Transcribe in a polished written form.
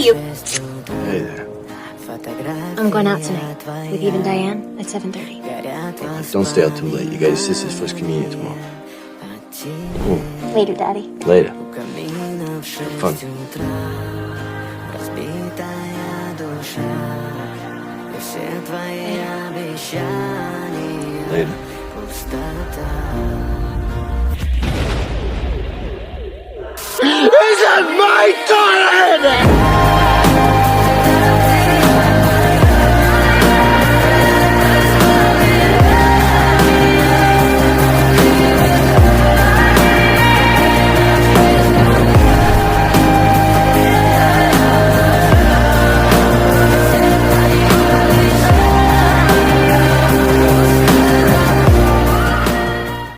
you. Hey there. I'm going out tonight with Eve and Diane at 7:30. Don't stay out too late. You got your sister's first communion tomorrow. Cool. Later, Daddy. Later. Have fun. Later. Is that my daughter?